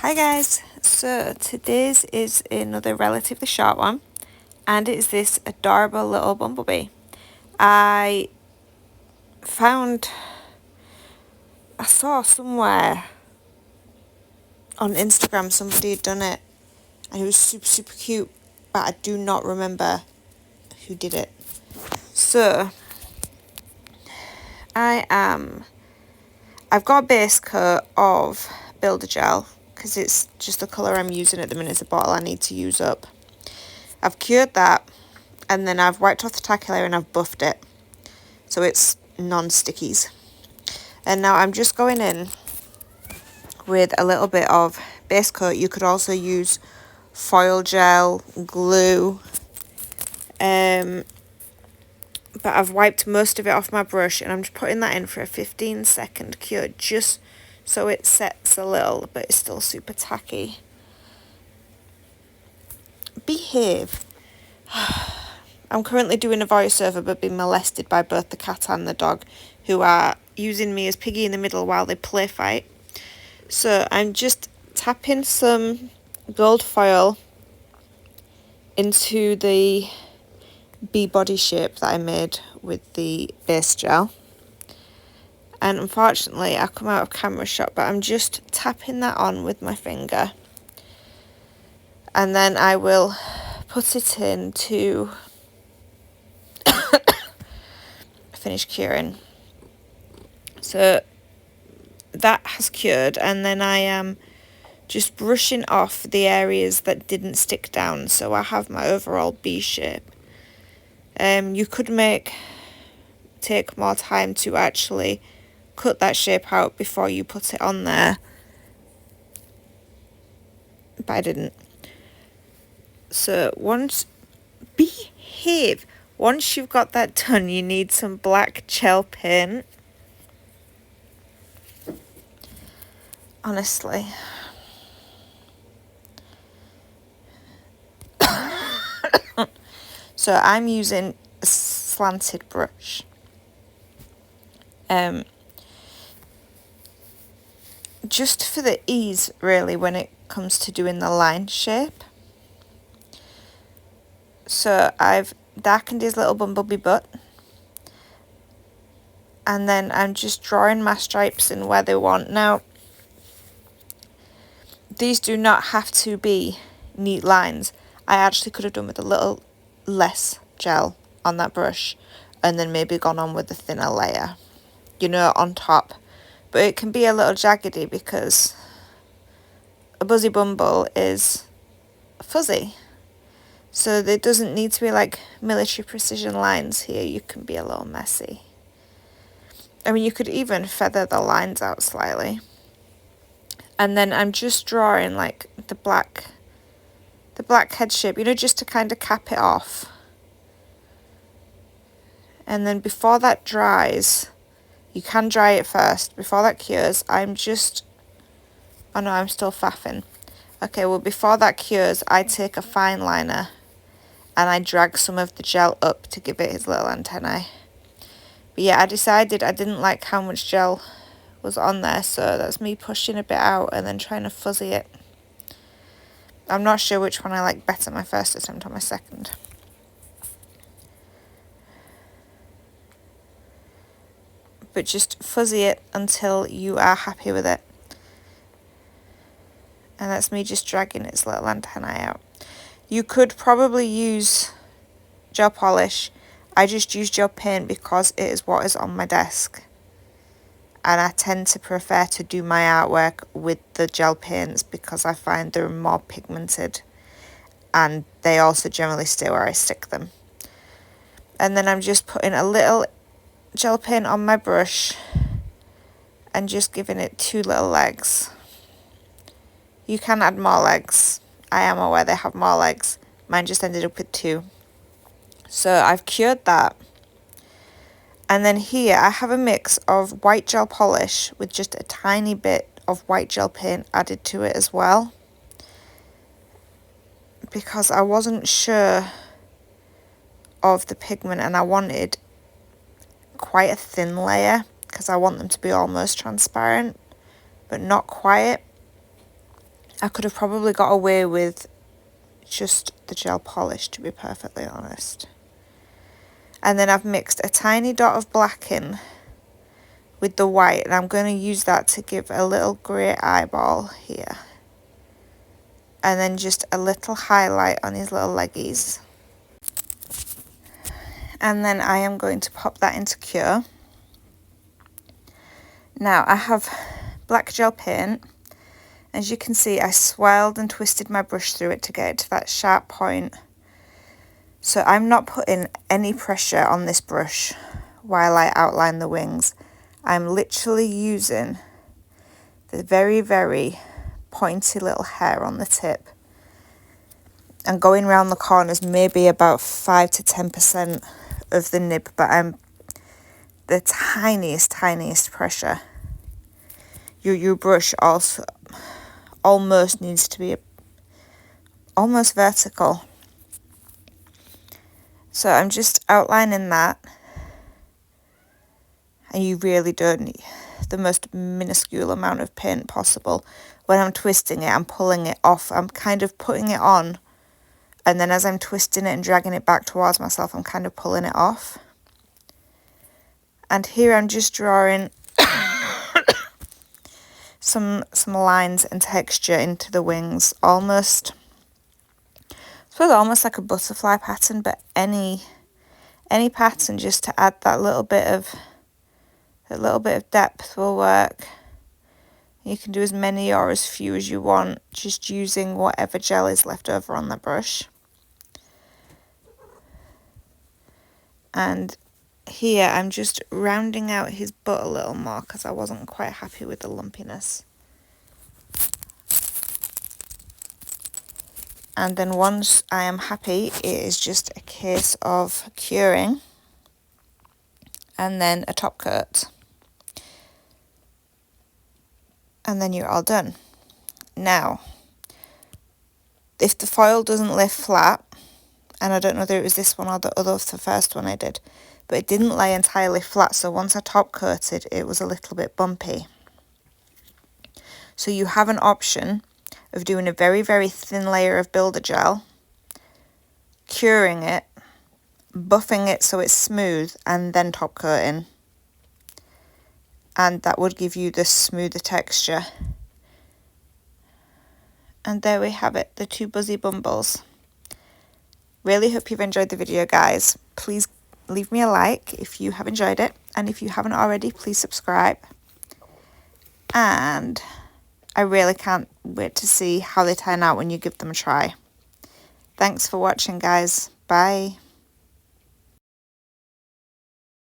Hi guys, so today's is another relatively short one and it's this adorable little bumblebee. I saw somewhere on Instagram somebody had done it and it was super cute, but I do not remember who did it. So I've got a base coat of Builder Gel because it's just the colour I'm using at the minute. It's a bottle I need to use up. I've cured that and then I've wiped off the tacky layer and I've buffed it so it's non-stickies. And now I'm just going in with a little bit of base coat. You could also use foil gel, glue, but I've wiped most of it off my brush and I'm just putting that in for a 15-second cure just so it sets a little, but it's still super tacky. Behave. I'm currently doing a voiceover but being molested by both the cat and the dog, who are using me as piggy in the middle while they play fight. So I'm just tapping some gold foil into the bee body shape that I made with the base gel. And unfortunately I come out of camera shot, but I'm just tapping that on with my finger. And then I will put it in to finish curing. So that has cured, and then I am just brushing off the areas that didn't stick down, so I have my overall bee shape. You could take more time to actually cut that shape out before you put it on there, but I didn't. So behave. Once you've got that done, you need some black gel paint. Honestly. So I'm using a slanted brush. Just for the ease, really, when it comes to doing the line shape. So I've darkened his little bumblebee butt. And then I'm just drawing my stripes in where they want. Now, these do not have to be neat lines. I actually could have done with a little less gel on that brush and then maybe gone on with a thinner layer, on top. But it can be a little jaggedy because a Buzzy Bumble is fuzzy. So there doesn't need to be like military precision lines here. You can be a little messy. I mean, you could even feather the lines out slightly. And then I'm just drawing like the black head shape, just to kind of cap it off. And then before that dries, you can dry it first. Before that cures, oh no, I'm still faffing. Okay, well, before that cures, I take a fine liner and I drag some of the gel up to give it his little antennae. But yeah, I decided I didn't like how much gel was on there, so that's me pushing a bit out and then trying to fuzzy it. I'm not sure which one I like better, my first attempt or my second. But just fuzzy it until you are happy with it. And that's me just dragging its little antennae out. You could probably use gel polish. I just use gel paint because it is what is on my desk. And I tend to prefer to do my artwork with the gel paints because I find they're more pigmented. And they also generally stay where I stick them. And then I'm just putting a little gel paint on my brush and just giving it 2 little legs. You can add more legs. I am aware they have more legs. Mine just ended up with 2. So I've cured that. And then here I have a mix of white gel polish with just a tiny bit of white gel paint added to it as well. Because I wasn't sure of the pigment and I wanted quite a thin layer because I want them to be almost transparent, but not quite. I could have probably got away with just the gel polish, to be perfectly honest. And then I've mixed a tiny dot of black in with the white, and I'm going to use that to give a little grey eyeball here. And then just a little highlight on his little leggies. And then I am going to pop that into cure. Now I have black gel paint. As you can see, I swirled and twisted my brush through it to get it to that sharp point. So I'm not putting any pressure on this brush while I outline the wings. I'm literally using the very, very pointy little hair on the tip and going around the corners, maybe about 5 to 10% of the nib, but I'm the tiniest pressure. Your brush also almost needs to be almost vertical. So I'm just outlining that, and you really don't need the most minuscule amount of paint possible. When I'm twisting it, I'm pulling it off. I'm kind of putting it on, and then as I'm twisting it and dragging it back towards myself, I'm kind of pulling it off. And here I'm just drawing some lines and texture into the wings, almost, I suppose almost like a butterfly pattern, but any pattern just to add that little bit of depth will work. You can do as many or as few as you want, just using whatever gel is left over on the brush. And here I'm just rounding out his butt a little more because I wasn't quite happy with the lumpiness. And then once I am happy, it is just a case of curing and then a top coat. And then you're all done. Now, if the foil doesn't lay flat, and I don't know whether it was this one or the first one I did, but it didn't lay entirely flat, so once I top coated, it was a little bit bumpy. So you have an option of doing a very, very thin layer of builder gel, curing it, buffing it so it's smooth, and then top coating. And that would give you the smoother texture. And there we have it, the two Buzzy Bumbles. Really hope you've enjoyed the video, guys. Please leave me a like if you have enjoyed it, and if you haven't already, please subscribe. And I really can't wait to see how they turn out when you give them a try. Thanks for watching, guys. Bye.